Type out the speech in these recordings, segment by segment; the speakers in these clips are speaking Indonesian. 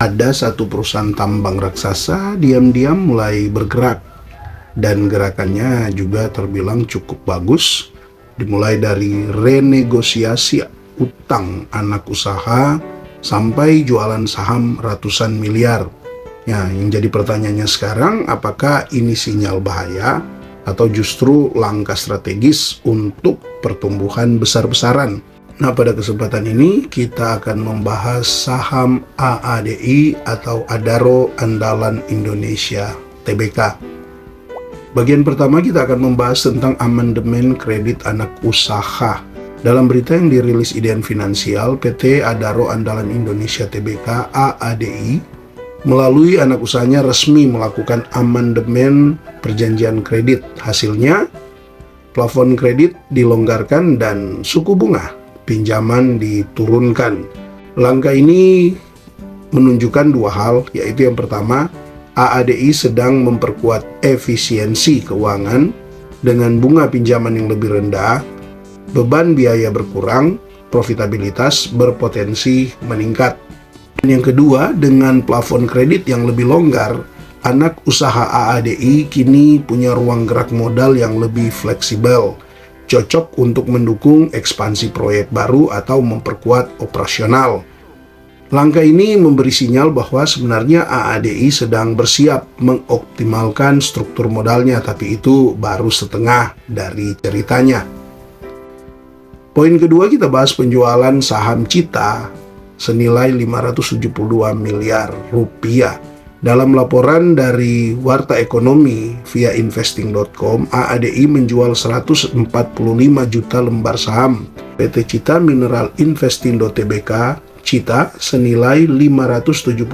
ada satu perusahaan tambang raksasa diam-diam mulai bergerak, dan gerakannya juga terbilang cukup bagus, dimulai dari renegosiasi utang anak usaha sampai jualan saham ratusan miliar. Ya, yang jadi pertanyaannya sekarang, apakah ini sinyal bahaya atau justru langkah strategis untuk pertumbuhan besar-besaran? Nah, pada kesempatan ini kita akan membahas saham AADI atau Adaro Andalan Indonesia Tbk. Bagian pertama kita akan membahas tentang amandemen kredit anak usaha. Dalam berita yang dirilis Idean Finansial, PT Adaro Andalan Indonesia Tbk (AADI) melalui anak usahanya resmi melakukan amandemen perjanjian kredit. Hasilnya, plafon kredit dilonggarkan dan suku bunga pinjaman diturunkan. Langkah ini menunjukkan dua hal, yaitu yang pertama, AADI sedang memperkuat efisiensi keuangan dengan bunga pinjaman yang lebih rendah, beban biaya berkurang, profitabilitas berpotensi meningkat. Dan yang kedua, dengan plafon kredit yang lebih longgar, anak usaha AADI kini punya ruang gerak modal yang lebih fleksibel, cocok untuk mendukung ekspansi proyek baru atau memperkuat operasional. Langkah ini memberi sinyal bahwa sebenarnya AADI sedang bersiap mengoptimalkan struktur modalnya, tapi itu baru setengah dari ceritanya. Poin kedua, kita bahas penjualan saham Cita senilai 572 miliar rupiah. Dalam laporan dari Warta Ekonomi via investing.com, AADI menjual 145 juta lembar saham PT Cita Mineral Investindo Tbk Cita senilai 572,79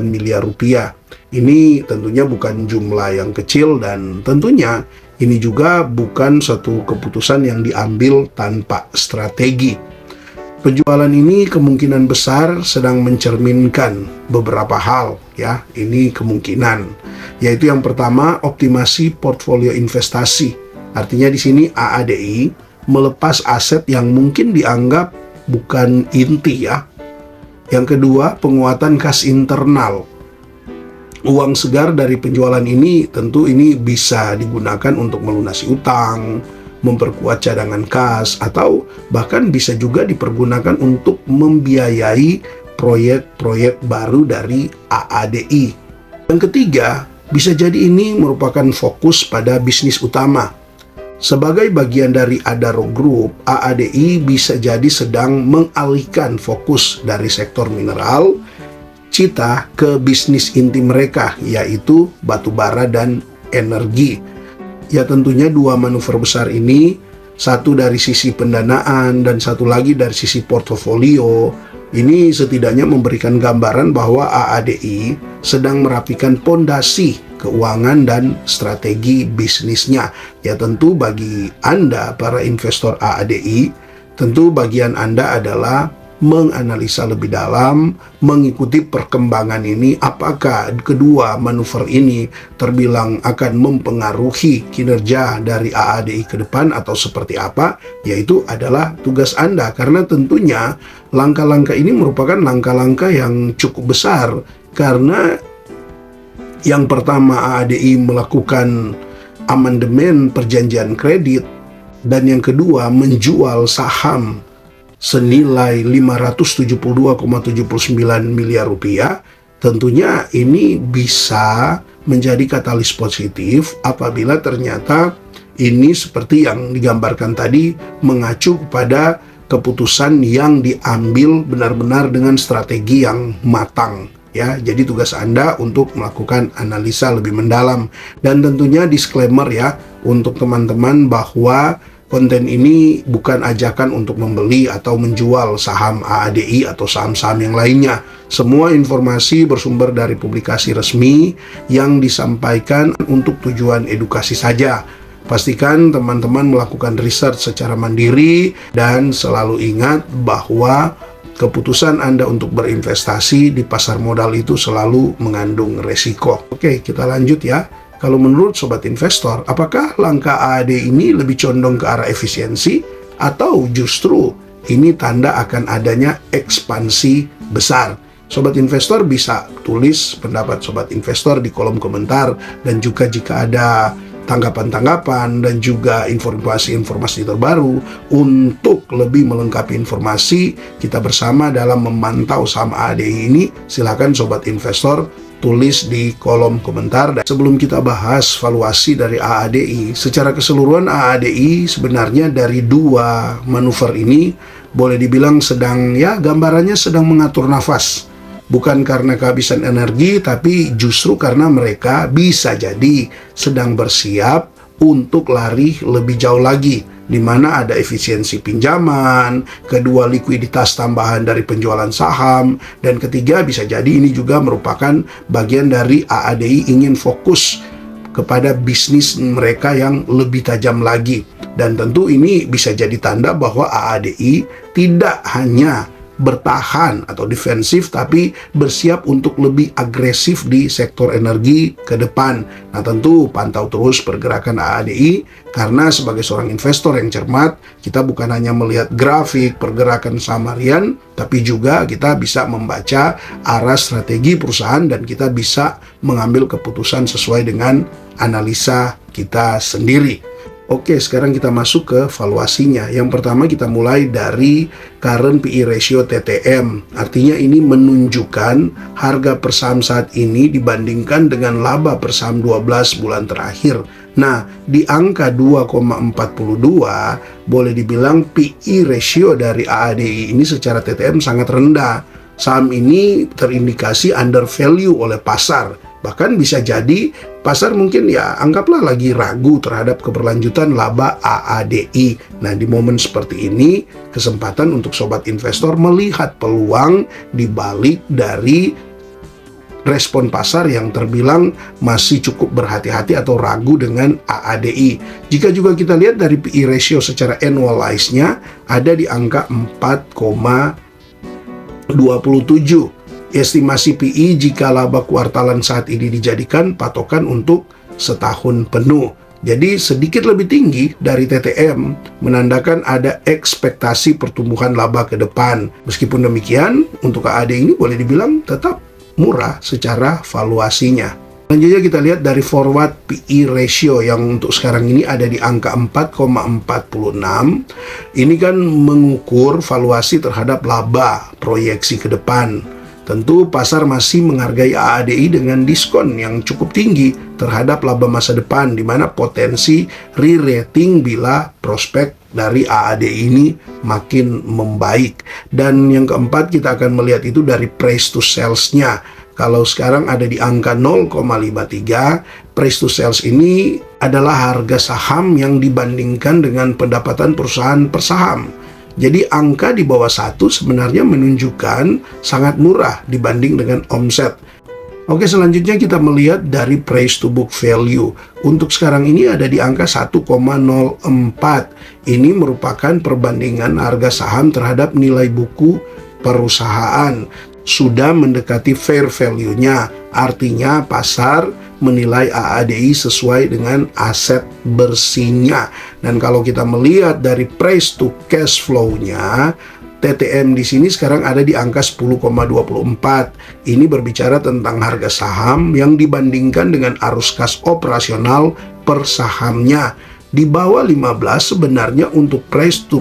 miliar rupiah. Ini tentunya bukan jumlah yang kecil, dan tentunya ini juga bukan satu keputusan yang diambil tanpa strategi. Penjualan ini kemungkinan besar sedang mencerminkan beberapa hal, ya. Ini kemungkinan, yaitu yang pertama, optimasi portfolio investasi. Artinya di sini AADI melepas aset yang mungkin dianggap bukan inti, ya. Yang kedua, penguatan kas internal. Uang segar dari penjualan ini tentu ini bisa digunakan untuk melunasi utang, memperkuat cadangan kas, atau bahkan bisa juga dipergunakan untuk membiayai proyek-proyek baru dari AADI. Yang ketiga, bisa jadi ini merupakan fokus pada bisnis utama. Sebagai bagian dari Adaro Group, AADI bisa jadi sedang mengalihkan fokus dari sektor mineral Cita ke bisnis inti mereka, yaitu batubara dan energi. Ya, tentunya dua manuver besar ini, satu dari sisi pendanaan dan satu lagi dari sisi portofolio, ini setidaknya memberikan gambaran bahwa AADI sedang merapikan pondasi keuangan dan strategi bisnisnya. Ya, tentu bagi Anda para investor AADI, tentu bagian Anda adalah menganalisa lebih dalam, mengikuti perkembangan ini, apakah kedua manuver ini terbilang akan mempengaruhi kinerja dari AADI ke depan atau seperti apa, yaitu adalah tugas Anda, karena tentunya langkah-langkah ini merupakan langkah-langkah yang cukup besar, karena yang pertama AADI melakukan amandemen perjanjian kredit, dan yang kedua menjual saham senilai 572,79 miliar rupiah. Tentunya ini bisa menjadi katalis positif apabila ternyata ini seperti yang digambarkan tadi mengacu kepada keputusan yang diambil benar-benar dengan strategi yang matang, ya. Jadi tugas Anda untuk melakukan analisa lebih mendalam, dan tentunya disclaimer, ya, untuk teman-teman bahwa konten ini bukan ajakan untuk membeli atau menjual saham AADI atau saham-saham yang lainnya. Semua informasi bersumber dari publikasi resmi yang disampaikan untuk tujuan edukasi saja. Pastikan teman-teman melakukan riset secara mandiri, dan selalu ingat bahwa keputusan Anda untuk berinvestasi di pasar modal itu selalu mengandung resiko. Oke, kita lanjut, ya. Kalau menurut sobat investor, apakah langkah AADI ini lebih condong ke arah efisiensi atau justru ini tanda akan adanya ekspansi besar? Sobat investor bisa tulis pendapat sobat investor di kolom komentar, dan juga jika ada tanggapan-tanggapan dan juga informasi-informasi terbaru untuk lebih melengkapi informasi kita bersama dalam memantau saham AADI ini, silakan sobat investor tulis di kolom komentar. Dan sebelum kita bahas valuasi dari AADI, secara keseluruhan AADI sebenarnya dari dua manuver ini boleh dibilang sedang, ya gambarannya sedang mengatur nafas. Bukan karena kehabisan energi, tapi justru karena mereka bisa jadi sedang bersiap untuk lari lebih jauh lagi, di mana ada efisiensi pinjaman, kedua likuiditas tambahan dari penjualan saham, dan ketiga bisa jadi ini juga merupakan bagian dari AADI ingin fokus kepada bisnis mereka yang lebih tajam lagi. Dan tentu ini bisa jadi tanda bahwa AADI tidak hanya bertahan atau defensif, tapi bersiap untuk lebih agresif di sektor energi ke depan. Nah, tentu pantau terus pergerakan AADI, karena sebagai seorang investor yang cermat, kita bukan hanya melihat grafik pergerakan saham harian, tapi juga kita bisa membaca arah strategi perusahaan dan kita bisa mengambil keputusan sesuai dengan analisa kita sendiri. Oke, sekarang kita masuk ke valuasinya. Yang pertama kita mulai dari current PE ratio TTM. Artinya ini menunjukkan harga per saham saat ini dibandingkan dengan laba per saham 12 bulan terakhir. Nah, di angka 2,42, boleh dibilang PE ratio dari AADI ini secara TTM sangat rendah. Saham ini terindikasi under value oleh pasar. Bahkan bisa jadi pasar mungkin ya anggaplah lagi ragu terhadap keberlanjutan laba AADI. Nah, di momen seperti ini kesempatan untuk sobat investor melihat peluang di balik dari respon pasar yang terbilang masih cukup berhati-hati atau ragu dengan AADI. Jika juga kita lihat dari PE ratio secara annualized-nya ada di angka 4,27. Estimasi PE jika laba kuartalan saat ini dijadikan patokan untuk setahun penuh. Jadi sedikit lebih tinggi dari TTM, menandakan ada ekspektasi pertumbuhan laba ke depan. Meskipun demikian, untuk AAD ini boleh dibilang tetap murah secara valuasinya. Selanjutnya kita lihat dari forward PE ratio yang untuk sekarang ini ada di angka 4,46. Ini kan mengukur valuasi terhadap laba proyeksi ke depan. Tentu pasar masih menghargai AADI dengan diskon yang cukup tinggi terhadap laba masa depan, di mana potensi re-rating bila prospek dari AADI ini makin membaik. Dan yang keempat kita akan melihat itu dari price to sales-nya. Kalau sekarang ada di angka 0,53, price to sales ini adalah harga saham yang dibandingkan dengan pendapatan perusahaan per saham. Jadi angka di bawah 1 sebenarnya menunjukkan sangat murah dibanding dengan omset. Oke, selanjutnya kita melihat dari price to book value. Untuk sekarang ini ada di angka 1,04. Ini merupakan perbandingan harga saham terhadap nilai buku perusahaan. Sudah mendekati fair value-nya. Artinya pasar menilai AADI sesuai dengan aset bersihnya. Dan kalau kita melihat dari price to cash flow-nya, TTM di sini sekarang ada di angka 10,24. Ini berbicara tentang harga saham yang dibandingkan dengan arus kas operasional per sahamnya. Di bawah 15 sebenarnya untuk price to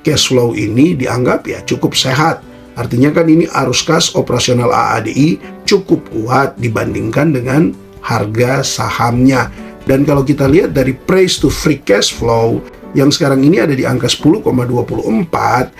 cash flow ini dianggap ya cukup sehat. Artinya kan ini arus kas operasional AADI cukup kuat dibandingkan dengan harga sahamnya. Dan kalau kita lihat dari price to free cash flow yang sekarang ini ada di angka 10,24,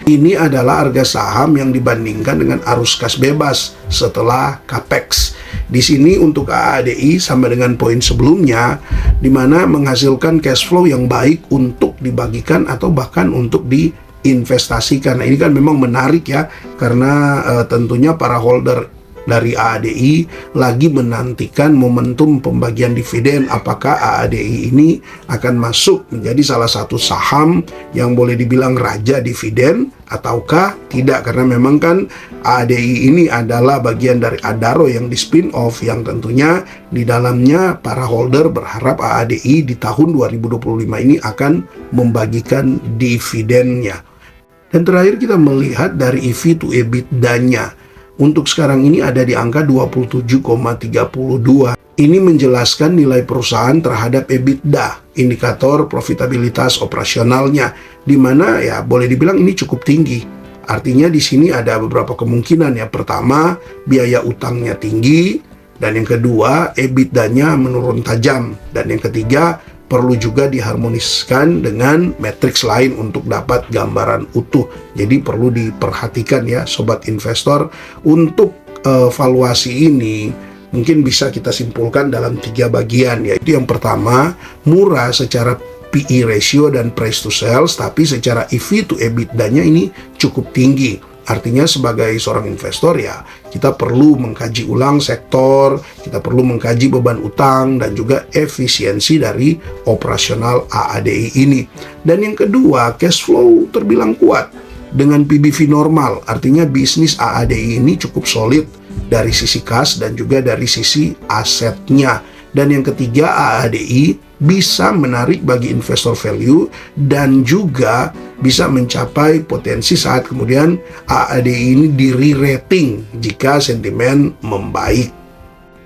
ini adalah harga saham yang dibandingkan dengan arus kas bebas setelah capex. Di sini untuk AADI sama dengan poin sebelumnya, di mana menghasilkan cash flow yang baik untuk dibagikan atau bahkan untuk diinvestasikan. Nah, ini kan memang menarik ya, karena tentunya para holder dari AADI lagi menantikan momentum pembagian dividen. Apakah AADI ini akan masuk menjadi salah satu saham yang boleh dibilang raja dividen ataukah tidak, karena memang kan AADI ini adalah bagian dari Adaro yang di spin off, yang tentunya di dalamnya para holder berharap AADI di tahun 2025 ini akan membagikan dividennya. Dan terakhir kita melihat dari EV to EBITDA-nya. untuk sekarang ini ada di angka 27,32. Ini menjelaskan nilai perusahaan terhadap EBITDA, indikator profitabilitas operasionalnya, di mana ya boleh dibilang ini cukup tinggi. Artinya di sini ada beberapa kemungkinan. Yang pertama, biaya utangnya tinggi, dan yang kedua, EBITDA-nya menurun tajam, dan yang ketiga, perlu juga diharmoniskan dengan matriks lain untuk dapat gambaran utuh. Jadi perlu diperhatikan ya sobat investor. Untuk valuasi ini mungkin bisa kita simpulkan dalam 3 bagian, yaitu yang pertama, murah secara PE ratio dan price to sales, tapi secara EV to EBITDA-nya ini cukup tinggi. Artinya sebagai seorang investor ya, kita perlu mengkaji ulang sektor, kita perlu mengkaji beban utang, dan juga efisiensi dari operasional AADI ini. Dan yang kedua, cash flow terbilang kuat dengan PBV normal, artinya bisnis AADI ini cukup solid dari sisi kas dan juga dari sisi asetnya. Dan yang ketiga, AADI bisa menarik bagi investor value dan juga bisa mencapai potensi saat kemudian AADI ini di-re-rating jika sentimen membaik.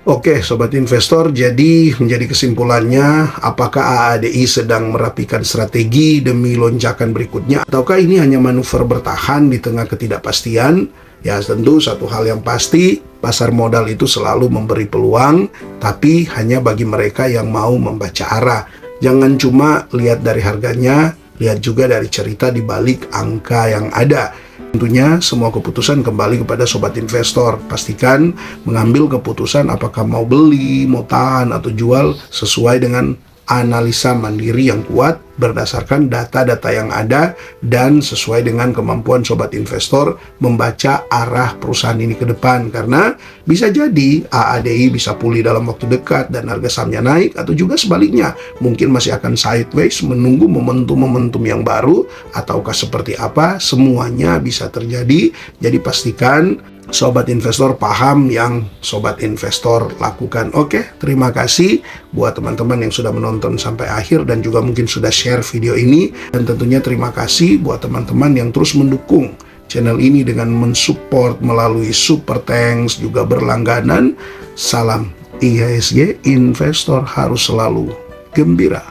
Oke, sobat investor, jadi menjadi kesimpulannya, apakah AADI sedang merapikan strategi demi lonjakan berikutnya, ataukah ini hanya manuver bertahan di tengah ketidakpastian? Ya, tentu satu hal yang pasti, pasar modal itu selalu memberi peluang, tapi hanya bagi mereka yang mau membaca arah. Jangan cuma lihat dari harganya, lihat juga dari cerita di balik angka yang ada. Tentunya semua keputusan kembali kepada sobat investor. Pastikan mengambil keputusan apakah mau beli, mau tahan, atau jual sesuai dengan analisa mandiri yang kuat berdasarkan data-data yang ada dan sesuai dengan kemampuan sobat investor membaca arah perusahaan ini ke depan. Karena bisa jadi AADI bisa pulih dalam waktu dekat dan harga sahamnya naik, atau juga sebaliknya, mungkin masih akan sideways menunggu momentum-momentum yang baru, ataukah seperti apa, semuanya bisa terjadi. Jadi pastikan sobat investor paham yang sobat investor lakukan. Oke, terima kasih buat teman-teman yang sudah menonton sampai akhir dan juga mungkin sudah share video ini. Dan tentunya terima kasih buat teman-teman yang terus mendukung channel ini dengan mensupport melalui super thanks, juga berlangganan. Salam IHSG, investor harus selalu gembira.